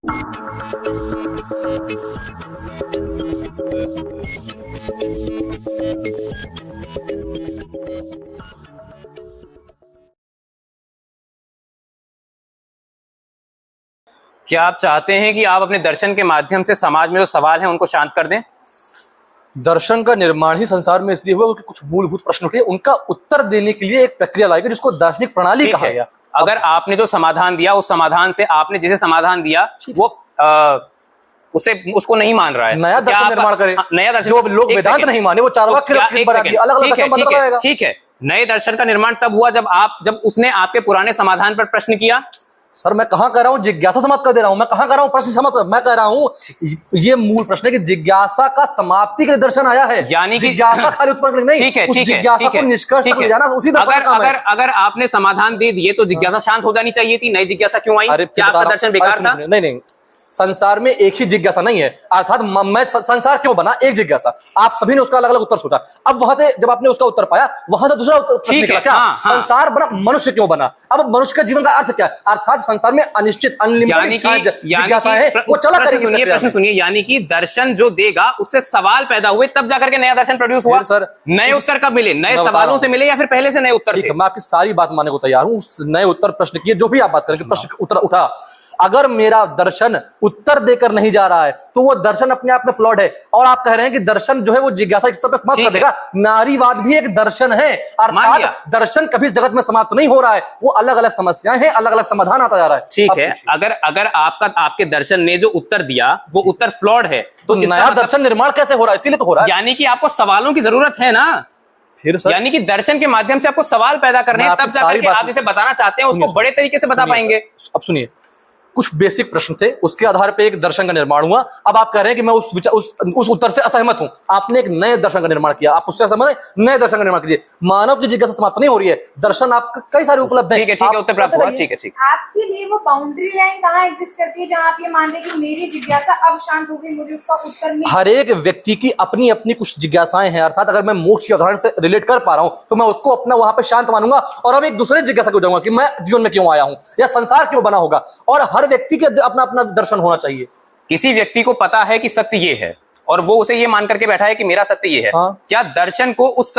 क्या आप चाहते हैं कि आप अपने दर्शन के माध्यम से समाज में जो सवाल हैं उनको शांत कर दें? दर्शन का निर्माण ही संसार में इसलिए हुआ क्योंकि कुछ मूलभूत प्रश्न उठे, उनका उत्तर देने के लिए एक प्रक्रिया लाई गई जिसको दार्शनिक प्रणाली कहा गया। अगर आपने जो समाधान दिया, उस समाधान से आपने जिसे समाधान दिया वो उसे उसको नहीं मान रहा है, नया दर्शन निर्माण करे। नया दर्शन जो लोग वेदांत नहीं माने वो चार्वाक अलग ठीक है। नए दर्शन का निर्माण तब हुआ जब उसने आपके पुराने समाधान पर प्रश्न किया। सर मैं कहां कह रहा हूं जिज्ञासा समाप्त कर दे रहा हूं, मैं कहां कर रहा हूं प्रश्न समाप्त, मैं कह रहा हूं ये मूल प्रश्न है कि जिज्ञासा का समाप्ति के दर्शन आया है, यानी कि जिज्ञासा खाली उत्पन्न नहीं, ठीक है, उस जिज्ञासा को निष्कर्ष तक ले जाना उसी दर्शन का काम है। अगर आपने समाधान दे दिए तो जिज्ञासा शांत हो जानी चाहिए थी, नई जिज्ञासा क्यों आई? क्या आपका दर्शन बेकार था? नहीं, संसार में एक ही जिज्ञासा नहीं है, अर्थात मैं संसार क्यों बना, एक जिज्ञासा, आप सभी ने उसका अलग अलग उत्तर सोचा। अब वहां से जब आपने उसका उत्तर पाया, वहां से दूसरा उत्तर निकला, क्या संसार बना, मनुष्य क्यों बना, अब मनुष्य का जीवन का अर्थ क्या है, अर्थात संसार में अनिश्चित अनलिमिटेड जिज्ञासा है, वो चला करेगी। प्रश्न सुनिए, यानी कि दर्शन जो देगा उससे सवाल पैदा हुए, तब जाकर के नया दर्शन प्रोड्यूस हुआ। सर नए उत्तर कब मिले? नए सवालों से मिले या फिर पहले से नए उत्तर? ठीक है, मैं आपकी सारी बात मानने को तैयार हूं, उस नए उत्तर प्रश्न की जो भी आप बात करें, प्रश्न उत्तर उठा, अगर मेरा दर्शन उत्तर देकर नहीं जा रहा है तो वो दर्शन अपने आप में फ्लॉड है। और आप कह रहे हैं कि दर्शन जो है वो जिज्ञासा के स्तर पर समाप्त कर देगा, नारीवाद भी एक दर्शन है, अर्थात दर्शन कभी जगत में समाप्त नहीं हो रहा है, वो अलग अलग समस्याएं हैं, अलग अलग समाधान आता जा रहा है। ठीक है, अगर आपके दर्शन ने जो उत्तर दिया वो उत्तर फ्लॉड है तो नया दर्शन निर्माण कैसे हो रहा है? इसीलिए तो हो रहा है, यानी कि आपको सवालों की जरूरत है ना, फिर सर यानी कि दर्शन के माध्यम से आपको सवाल पैदा करने हैं, तब जाकर के आप जिसे बताना चाहते हैं उसको बड़े तरीके से बता पाएंगे। अब सुनिए, कुछ बेसिक प्रश्न थे, उसके आधार पे एक दर्शन का निर्माण हुआ। अब आप कह रहे हैं कि मैं उस उत्तर से असहमत हूं, आपने एक नए दर्शन का निर्माण किया, आप उससे असहमत हैं, नए दर्शन का निर्माण कीजिए। मानव की जिज्ञासा समाप्त नहीं हो रही है, दर्शन आप कई सारे उपलब्ध हैं। ठीक है, उत्तर प्राप्त हुआ। ठीक है, आपके लिए वो बाउंड्री लाइन कहाँ एग्जिस्ट करती है जहाँ आप ये मान रहे कि मेरी जिज्ञासा अब शांत हो गई, मुझे उसका उत्तर मिल? हर एक व्यक्ति की अपनी अपनी कुछ जिज्ञासाएं हैं, अर्थात अगर मैं मोक्ष के उदाहरण से रिलेट कर पा रहा हूं तो मैं उसको अपना वहां पे शांत मानूंगा और अब एक दूसरे जिज्ञासा को जाऊंगा कि मैं जीवन में क्यों आया हूं या संसार क्यों बना होगा। और हर व्यक्ति के अपना दर्शन होना चाहिए। किसी व्यक्ति को पता है कि सत्य ये है और वो उसे ये मान करके बैठा है कि मेरा सत्य ये है, क्या दर्शन को उस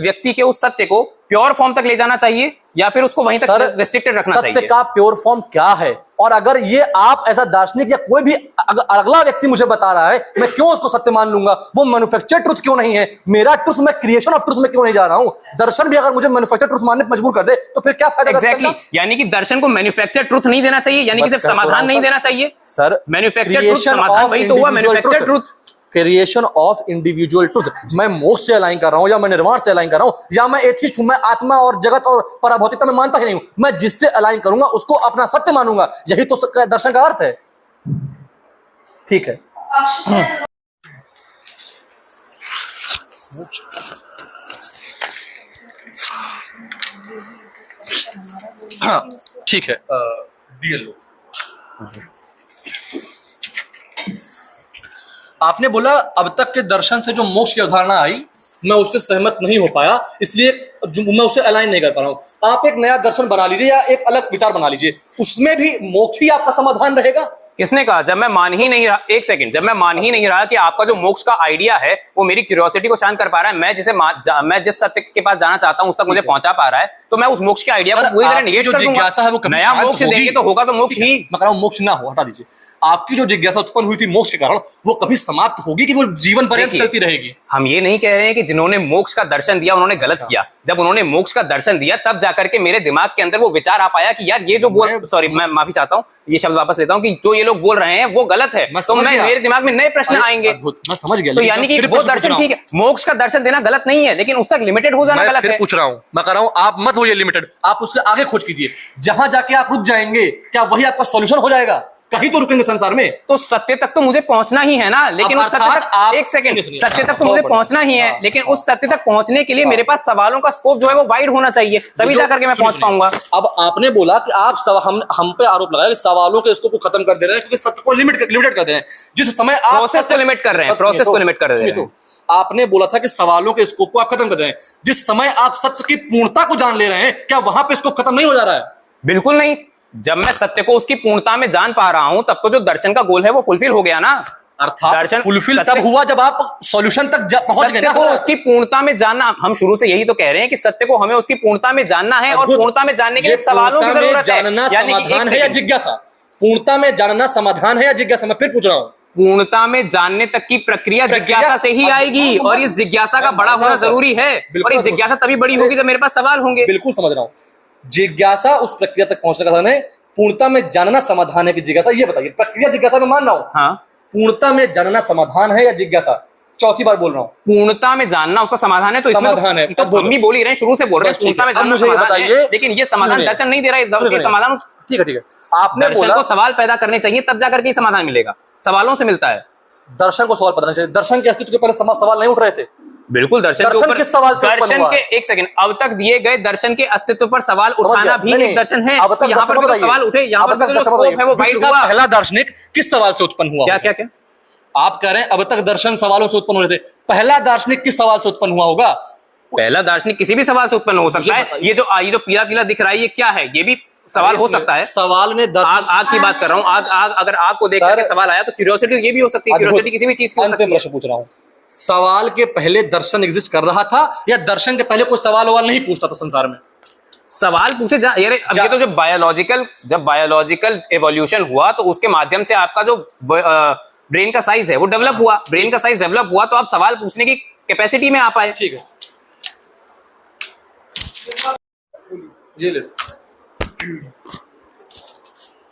व्यक्ति के उस सत्य को प्योर फॉर्म तक ले जाना चाहिए या फिर उसको वहीं तक रेस्ट्रिक्टेड रखना चाहिए? सत्य का प्योर फॉर्म क्या है? और अगर ये आप ऐसा दार्शनिक या कोई भी अगला व्यक्ति मुझे बता रहा है, मैं क्यों उसको सत्य मान लूंगा? वो मैन्युफैक्चर्ड ट्रुथ क्यों नहीं है? मेरा ट्रुथ, मैं क्रिएशन ऑफ ट्रुथ में क्यों नहीं जा रहा हूं? दर्शन भी अगर मुझे मैन्युफैक्चर्ड ट्रुथ मानने पर मजबूर कर दे तो फिर क्या फायदा? एग्जैक्टली, यानी कि दर्शन को मैन्युफैक्चर्ड ट्रुथ नहीं देना चाहिए, यानी कि सिर्फ समाधान नहीं देना चाहिए। सर मैन्युफैक्चर्ड ट्रुथ समाधान वही तो हुआ, manufactured truth, creation of individual truth. मैं मोक्ष से अलाइन कर रहा हूं या मैं निर्वाण से अलाइन कर रहा हूं या मैं एथिस्ट हूं, मैं आत्मा और जगत और पराभौतिकता में मानता ही नहीं हूं, मैं जिससे अलाइन करूंगा उसको अपना सत्य मानूंगा, यही तो दर्शन का अर्थ है। ठीक है, हाँ ठीक है। आपने बोला अब तक के दर्शन से जो मोक्ष की अवधारणा आई मैं उससे सहमत नहीं हो पाया, इसलिए मैं उससे अलाइन नहीं कर पा रहा हूं। आप एक नया दर्शन बना लीजिए या एक अलग विचार बना लीजिए, उसमें भी मोक्ष ही आपका समाधान रहेगा। किसने कहा? जब मैं मान ही नहीं रहा, एक सेकंड, जब मैं मान ही नहीं रहा कि आपका जो मोक्ष का आइडिया है वो मेरी क्यूरियोसिटी को शांत कर पा रहा है, मैं जिस सत्य के पास जाना चाहता हूं उस तक मुझे पहुंचा पा रहा है, तो मैं उस मोक्ष के आइडिया को पूरी तरह निगेट कर दूंगा। नया मोक्ष देंगे तो होगा तो मोक्ष ही। मैं कह रहा हूं मोक्ष ना हो, हटा दीजिए। आपकी जो जिज्ञासा उत्पन्न हुई थी मोक्ष के कारण, वो कभी समाप्त होगी कि वो जीवन पर्यंत चलती रहेगी? हम ये नहीं कह रहे हैं कि जिन्होंने मोक्ष का दर्शन दिया उन्होंने गलत किया। जब उन्होंने मोक्ष का दर्शन दिया तब जाकर के मेरे दिमाग के अंदर वो विचार आ पाया कि यार ये जो सॉरी मैं माफी चाहता हूं, ये शब्द वापस लेता हूं, कि जो ये लोग बोल रहे हैं वो गलत है, तो मेरे दिमाग में नए प्रश्न आएंगे। मैं समझ गया, तो यानी कि वो दर्शन ठीक है, मोक्ष का दर्शन देना गलत नहीं है, लेकिन उस तक लिमिटेड हो जाना गलत है। पूछ रहा हूं, मैं कह रहा हूं आप मत होइए लिमिटेड, आप उसके आगे खोज कीजिए। जहां जाके आप रुक जाएंगे क्या वही आपका सॉल्यूशन हो जाएगा? कहीं तो रुकेंगे संसार में, तो सत्य तक तो मुझे पहुंचना ही है ना, लेकिन उस सत्य तक एक सेकंड, सत्य तक तो मुझे पहुंचना ही है, लेकिन उस सत्य तक पहुंचने के लिए मेरे पास सवालों का स्कोप जो है वो वाइड होना चाहिए, तभी जाकर के मैं पहुंच पाऊंगा। अब आपने बोला कि आप हम पे आरोप लगाया कि सवालों के स्कोप को खत्म कर दे रहे हैं क्योंकि सत्य को लिमिटेड कर दे रहे हैं। जिस समय आप प्रोसेस को लिमिट कर रहे हैं, प्रोसेस को लिमिट कर रहे हैं। आपने बोला था कि सवालों के स्कोप को आप खत्म कर दे रहे हैं, जिस समय आप सत्य की पूर्णता को जान ले रहे हैं, क्या वहां पे स्कोप खत्म नहीं हो जा रहा है? बिल्कुल नहीं, जब मैं सत्य को उसकी पूर्णता में जान पा रहा हूं तब तो जो दर्शन का गोल है वो फुलफिल हो गया ना। अर्थात दर्शन फुलफिल सत्य- तब हुआ जब आप सॉल्यूशन तक पहुंच गए सत्य ना। को उसकी पूर्णता में जानना, हम शुरू से यही तो कह रहे हैं कि सत्य को हमें उसकी पूर्णता में जानना है, और अद्भुत। पूर्णता में जानने के लिए ये सवालों की पूर्णता में जरूरत है। जानना यानी कि समाधान एक है या सेकंड, जिज्ञासा? पूर्णता में जानना समाधान है या जिज्ञासा? मैं फिर पूछ रहा हूँ। पूर्णता में जानने तक की प्रक्रिया जिज्ञासा से ही आएगी, और इस जिज्ञासा का बड़ा होना जरूरी है। और ये जिज्ञासा तभी बड़ी होगी जब मेरे पास सवाल होंगे। बिल्कुल समझ रहा हूँ। जिज्ञासा उस प्रक्रिया तक पहुंचने का साधन है, पूर्णता में जानना समाधान है कि जिज्ञासा? ये बताइए। प्रक्रिया जिज्ञासा में मान रहा हूँ, हाँ, पूर्णता में जानना समाधान है या जिज्ञासा? चौथी बार बोल रहा हूँ। पूर्णता में जानना उसका समाधान है, तो इसमें समाधान है। तो अब बोलो। हम भी बोल ही रहे हैं, शुरू से बोल रहे हैं बस ठीक पूर्णता है। में अब जानना मुझे ये समाधान है, बताइए, लेकिन ये समाधान सुनिए। दर्शन नहीं दे रहा है। ये समाधान ठीक है, ठीक है। आपने दर्शन बोला को सवाल पैदा करने चाहिए, तब जाकर के समाधान मिलेगा। सवालों से मिलता है। दर्शन को सवाल पता नहीं चाहिए। दर्शन के अस्तित्व के पहले सवाल नहीं उठ रहे थे। बिल्कुल, दर्शन के दर्शन ऊपर किस सवाल से उत्पन्न दर्शन हुआ के है? एक सेकंड, अब तक दिए गए दर्शन के अस्तित्व पर सवाल उठाना गया। भी नहीं, एक दर्शन है। अब तक तो यहाँ पर दर्शन भी तो बताइए। सवाल उठे, यहाँ अब पर तक भी तो जो दर्शन स्कोप बताइए। है वो वाइड विश्व का हुआ। पहला दार्शनिक किस सवाल से उत्पन्न हुआ? क्या क्या क्या? आप कह रहे हैं अब तक दर्शन सवालों से उत्पन्न हो रहे थे, पहला दार्शनिक किस सवाल से उत्पन्न हुआ होगा? पहला दार्शनिक किसी भी सवाल से उत्पन्न हो सकता है। बताइए। ये जो पीला पीला दिख रहा है, ये क्या है? ये भी सवाल हो सकता है। सवाल ने आग आग की बात कर रहा हूँ। आग अगर आग को देख सर, करके सवाल आया तो क्यूरियोसिटी ये भी हो सकती है। क्यूरियोसिटी किसी भी चीज की हो सकती अंतिम है। प्रश्न पूछ रहा हूँ। सवाल के पहले दर्शन एग्जिस्ट कर रहा था या दर्शन के पहले कोई सवाल नहीं पूछता था संसार में? सवाल पूछे जा यार। अब ये तो जब बायोलॉजिकल एवोल्यूशन हुआ तो उसके माध्यम से आपका जो ब्रेन का साइज है वो डेवलप हुआ। ब्रेन का साइज डेवलप हुआ तो आप सवाल पूछने की कैपेसिटी में आ पाए। ठीक है, ये ले।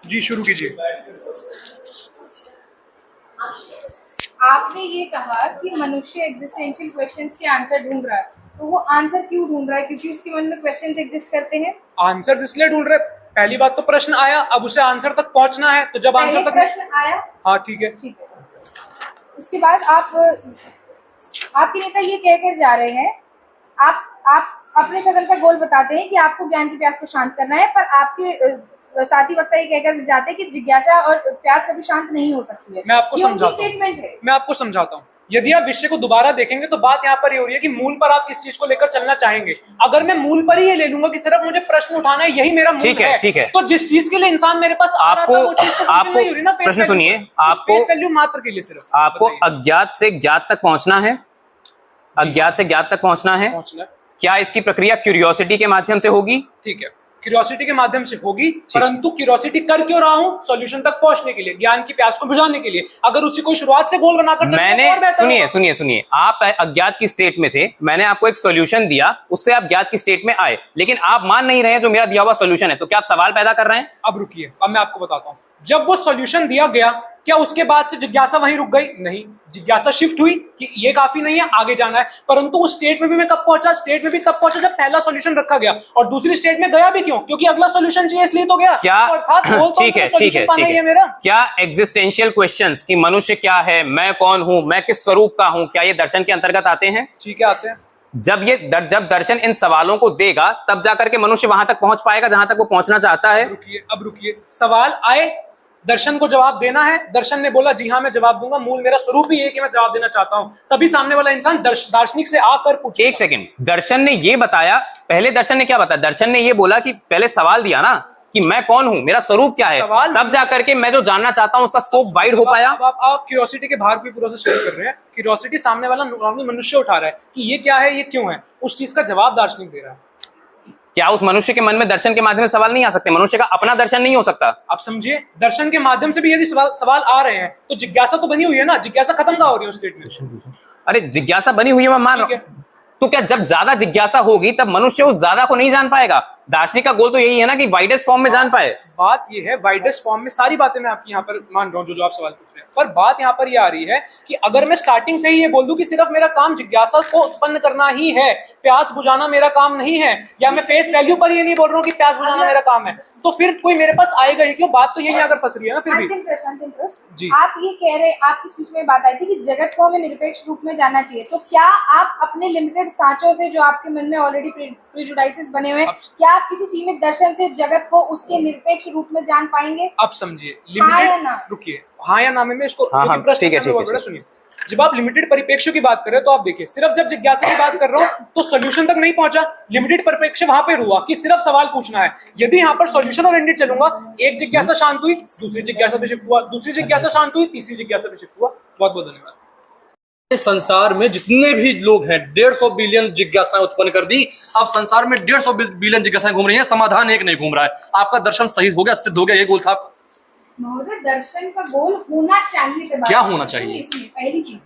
जी शुरू कीजिए। आपने ये कहा कि मनुष्य एग्जिस्टेंशियल क्वेश्चंस के आंसर ढूंढ रहा है, तो वो आंसर क्यों ढूंढ रहा है? क्योंकि उसके मन में क्वेश्चंस एग्जिस्ट करते हैं। आंसर इसलिए ढूंढ रहे, पहली बात तो प्रश्न आया, अब उसे आंसर तक पहुंचना है, तो जब पहले आंसर तक प्रश्न आया, हाँ ठीक है। ठीक है, उसके बाद आपके नेता ये कहकर जा रहे हैं, आप अपने सदन का गोल बताते हैं कि आपको ज्ञान की प्यास को शांत करना है, पर आपके साथी वक्ता ये कहकर जाते हैं कि जिज्ञासा और प्यास कभी शांत नहीं हो सकती है। मैं आपको ये उनकी समझाता हूँ। स्टेटमेंट है। मैं आपको समझाता हूँ। यदि आप विषय को दोबारा देखेंगे तो बात यहाँ पर ये हो रही है कि मूल पर आप किस चीज को लेकर चलना चाहेंगे। अगर मैं मूल पर ही ये ले लूंगा कि सिर्फ मुझे प्रश्न उठाना है, यही मेरा मूल ठीक है, ठीक है। तो जिस चीज के लिए इंसान मेरे पास आ रहा था वो चीज तो fulfill नहीं हो रही ना। face प्रश्न value सुनिए, पर। आपको face value मात्र के लिए सिर्फ आपको बताइए। अज्ञात से ज्ञात तक पहुंचना है। अज्ञात से ज्ञात तक पहुंचना है। पहुंचना है। क्या इसकी प्रक्रिया क्यूरियोसिटी के माध्यम से होगी? ठीक है, क्यूरियोसिटी के माध्यम से होगी, परंतु क्यूरियोसिटी कर क्यों रहा हूं? सॉल्यूशन तक पहुंचने के लिए, ज्ञान की प्यास को बुझाने के लिए। अगर उसी को शुरुआत से गोल बनाकर चलते मैंने तो और बेहतर सुनिए होगा। सुनिए सुनिए, आप अज्ञात की स्टेट में थे, मैंने आपको एक सॉल्यूशन दिया, उससे आप ज्ञात की स्टेट में आए, लेकिन आप मान नहीं रहे हैं जो मेरा दिया हुआ सॉल्यूशन है। तो क्या आप सवाल पैदा कर रहे हैं? अब रुकिए, अब मैं आपको बताता हूं। जब वो सॉल्यूशन दिया गया, क्या उसके बाद से जिज्ञासा वहीं रुक गई? नहीं, जिज्ञासा शिफ्ट हुई कि ये काफी नहीं है, आगे जाना है। परंतु उस स्टेट में भी मैं कब पहुंचा? स्टेट में भी तब पहुंचा जब पहला सॉल्यूशन रखा गया। और दूसरी स्टेट में गया भी क्यों? क्योंकि अगला सॉल्यूशन चाहिए, इसलिए तो गया। क्या तो अर्थात गोल तो ठीक है, अंतिम ठीक है, solution पाना ठीक ही है। मेरा। क्या एग्जिस्टेंशियल क्वेश्चंस कि मनुष्य क्या है, मैं कौन हूं, मैं किस स्वरूप का हूं, क्या ये दर्शन के अंतर्गत आते हैं? ठीक है, आते हैं। जब दर्शन इन सवालों को देगा तब जाकर के मनुष्य वहां तक पहुंच पाएगा जहां तक वो पहुंचना चाहता है। अब रुकिए, सवाल आए, दर्शन को जवाब देना है, दर्शन ने बोला जी हाँ मैं जवाब दूंगा, मूल मेरा स्वरूप ही है कि मैं जवाब देना चाहता हूं। तभी सामने वाला इंसान दार्शनिक से आकर पूछे। एक सेकंड, दर्शन ने ये बताया, पहले दर्शन ने क्या बताया? दर्शन ने ये बोला कि पहले सवाल दिया ना कि मैं कौन हूं, मेरा स्वरूप क्या है, तब जाकर के मैं जो जानना चाहता हूं उसका स्कोप वाइड हो पाया। अब आप क्यूरियोसिटी के बाहर कोई प्रोसेस शुरू कर रहे हैं। क्यूरियोसिटी सामने वाला नॉर्मल मनुष्य उठा रहा है कि ये क्या है, ये क्यों है, उस चीज का जवाब दार्शनिक दे रहा है। क्या उस मनुष्य के मन में दर्शन के माध्यम से सवाल नहीं आ सकते? मनुष्य का अपना दर्शन नहीं हो सकता? आप समझिए, दर्शन के माध्यम से भी यदि सवाल आ रहे हैं तो जिज्ञासा तो बनी हुई है ना। जिज्ञासा खत्म कहाँ हो रही है उस स्टेट में? अरे जिज्ञासा बनी हुई है, मैं मान रहा हूं। तो क्या जब ज्यादा जिज्ञासा होगी तब मनुष्य उस ज्यादा को नहीं जान पाएगा? दार्शनिक का गोल तो यही है ना कि वाइडेस्ट फॉर्म में जान पाए। बात ये है, वाइडेस्ट फॉर्म में सारी बातें मैं आपकी यहाँ पर मान रहा हूँ जो आप सवाल पूछ रहे हैं, पर बात यहाँ पर ये आ रही है कि अगर मैं स्टार्टिंग से ही ये बोल दूं कि सिर्फ मेरा काम जिज्ञासा को उत्पन्न करना ही है, प्यास बुझाना मेरा काम नहीं है, या मैं फेस वैल्यू पर ये नहीं बोल रहा हूँ कि प्यास बुझाना मेरा काम है, तो फिर कोई मेरे पास आएगा ही क्यों? बात तो यही अगर फंस रही है ना। फिर भी अंतिम प्रश्न जी। आप ये कह रहे, आपकी स्पीच में बात आई थी कि जगत को हमें निरपेक्ष रूप में जानना चाहिए, तो क्या आप अपने लिमिटेड सांचों से जो आपके मन में ऑलरेडी प्रेजुडाइसेस बने हुए हैं, क्या आप किसी सीमित दर्शन से जगत को उसके निरपेक्ष रूप में जान पाएंगे? अब समझिए, हाँ या लिमिटेड, ना? रुकिए, हाँ या ना में इसको हाँ, प्रश्न ठीक है, करने ठीक है, बहुत बड़ा। सुनिए, जब आप लिमिटेड परिप्रेक्ष्य की बात कर रहे हो तो आप देखिए, सिर्फ जब जिज्ञासा की बात कर रहा हूं तो सॉल्यूशन तक नहीं पहुंचा, लिमिटेड परिप्रेक्ष्य वहां पर हुआ कि सिर्फ सवाल पूछना है। यदि यहां पर सॉल्यूशन ओरिएंटेड चलूंगा, एक जिज्ञासा शांत हुई, दूसरी जिज्ञासा पे शिफ्ट हुआ, दूसरी जिज्ञासा शांत हुई, तीसरी जिज्ञासा पे शिफ्ट हुआ। बहुत बहुत धन्यवाद। इस संसार में जितने भी लोग हैं 150 बिलियन जिज्ञासाएं उत्पन्न कर दी। अब संसार में 150 बिलियन जिज्ञासाएं घूम रही हैं, समाधान एक नहीं घूम रहा है। आपका दर्शन सही हो गया, सिद्ध हो गया, ये गोल था। महोदय, दर्शन का गोल होना चाहिए पे बात क्या है। होना चाहिए? सुनिए, पहली चीज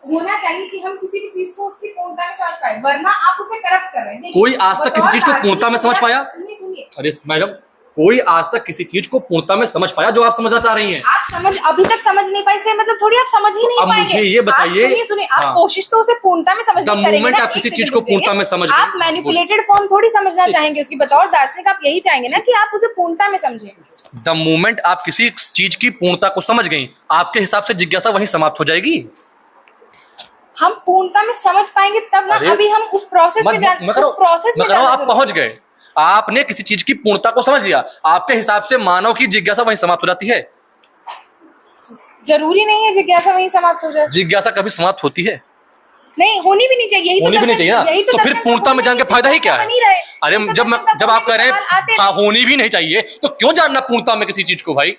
होना चाहिए कि हम किसी भी चीज को उसकी पूर्णता में समझ पाए, वरना आप उसे करप्ट कर रहे हैं। देखिए, कोई आज तक किसी चीज को पूर्णता में समझ पाया? सुनिए, अरे मैडम, कोई आज तक किसी चीज को पूर्णता में समझ पाया जो आप समझना चाह रही हैं? आप अभी तक समझ नहीं पाए, इसका मतलब थोड़ी आप समझ ही नहीं अब पाएंगे। मुझे ये बताइए, आप सुनिए, आप हाँ। कोशिश तो उसे पूर्णता में समझने की करेंगे moment ना। आप किसी एक चीज सेकंड को रुकिए। पूर्णता में समझ गए, आप मैनिपुलेटेड फॉर्म थोड़ी समझना चाहेंगे उसकी। बतौर दार्शनिक आप यही चाहेंगे ना कि आप उसे पूर्णता में समझें। द मोमेंट आप किसी चीज की पूर्णता को समझ गई, आपके हिसाब से जिज्ञासा वहीं समाप्त हो जाएगी। हम पूर्णता में समझ पाएंगे तब ना। अरे, अभी हम उस प्रोसेस में आप पहुंच गए, आपने किसी चीज की पूर्णता को समझ लिया, आपके हिसाब से मानव की जिज्ञासा वहीं समाप्त हो जाती है? जरूरी नहीं है जिज्ञासा वहीं समाप्त हो जाए। जिज्ञासा कभी समाप्त होती है? नहीं, होनी भी नहीं चाहिए। यही होनी भी नहीं चाहिए ना, यही तो फिर दर्शन पूर्णता में जान के फायदा ही क्या है? बनी रहे। अरे तो जब दर्शन जब आप कह रहे आते हैं होनी भी नहीं चाहिए, तो क्यों जानना पूर्णता में किसी चीज को भाई?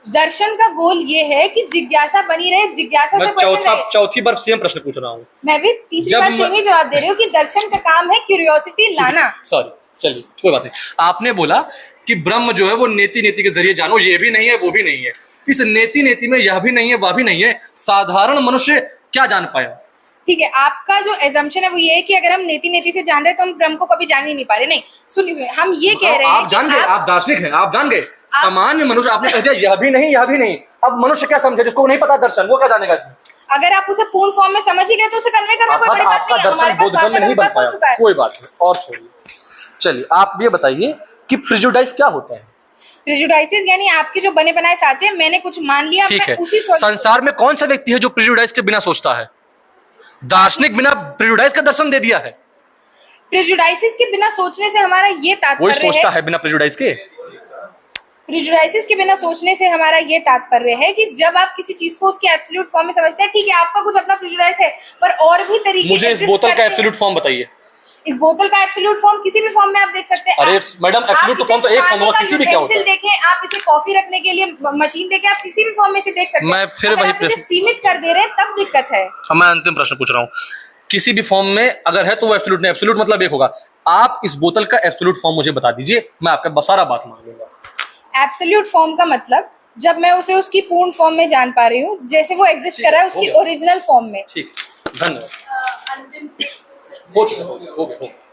दर्शन का गोल ये है कि जिज्ञासा बनी रहे, जिज्ञासा से मैं क्वेश्चन रहे। चौथी बार सेम प्रश्न पूछ रहा हूँ। मैं भी तीसरी बार सेम ही जवाब दे रही हूँ कि दर्शन का काम है क्यूरियोसिटी लाना। सॉरी, चलिए कोई बात नहीं। आपने बोला कि ब्रह्म जो है वो नेति नेति के जरिए जानो, ये भी नहीं है वो भी नहीं है। इस नेति नेति में यह भी नहीं है वह भी नहीं है, साधारण मनुष्य क्या जान पाया? ठीक है, आपका जो एजम्पशन है वो ये है कि अगर हम नेति नेति से जान रहे हैं तो हम ब्रह्म को कभी जान ही नहीं पा रहे। नहीं, सुनिए, हम ये कह रहे हैं आप जान गए, आप दार्शनिक हैं, आप जान गए। सामान्य मनुष्य, आपने कह दिया यह भी नहीं यह भी नहीं। अब मनुष्य क्या समझे जिसको नहीं पता दर्शन, वो क्या जानेगा इसमें? अगर आप उसे पूर्ण फॉर्म में समझ ही गए तो उसे कन्वे करना कोई बड़ी बात आपका नहीं है। दर्शन हमारे पास बोधगम्य नहीं बन भाषा हो चुका पाया, है। कोई बात नहीं, और छोड़िए। चलिए आप ये बताइए कि प्रेजुडाइज क्या होता है? प्रेजुडाइसिस यानी आपके जो बने बनाए साचे, मैंने कुछ मान लिया, ठीक मैं है, उसी संसार में कौन सा व्यक्ति है जो प्रेजुडाइज के बिना सोचता है? दार्शनिक बिना प्रेजुडाइज का दर्शन दे दिया है। प्रेजुडाइसिस के बिना सोचने से हमारा ये कोई तात्पर्य सोचता है, है बिना प्रेजुडाइज के? प्रेजुडाइसिस के बिना सोचने से हमारा ये तात्पर्य है कि जब आप किसी चीज को उसके एब्सोल्यूट फॉर्म में समझते हैं, ठीक है आपका कुछ अपना प्रेजुडाइस है, पर और भी तरीके मुझे इस exist बोतल का करते हैं। एब्सोल्यूट फॉर्म बताइए। इस बोतल का एब्सोल्यूट फॉर्म किसी भी फॉर्म में आप देख सकते हैं। अरे आप- मैडम, आप एब्सोल्यूट इसे फॉर्म तो एक फॉर्म खाने होगा, का किसी भी क्या होता है? utensil देखें, आप इसे कॉफी रखने के लिए मशीन देखें, आप किसी भी फॉर्म में इसे देख सकते हैं। मैं फिर अगर वही आप इसे प्रश्न- सीमित कर दे रहे हैं तब दिक्कत है। मैं अंतिम प्रश्न पूछ रहा हूँ, किसी भी फॉर्म में अगर है तो वो एब्सोल्यूट नहीं, एब्सोल्यूट मतलब एक होगा। आप इस बोतल का एब्सोल्यूट फॉर्म मुझे बता दीजिए, मैं आपका सारा बात मान लूंगा। एब्सोल्यूट फॉर्म का मतलब जब मैं उसे उसकी पूर्ण फॉर्म में जान पा रही हूँ, जैसे वो एग्जिस्ट कर रहा है उसकी ओरिजिनल फॉर्म में। ठीक, धन्यवाद। अंतिम हो चुका, हो गया।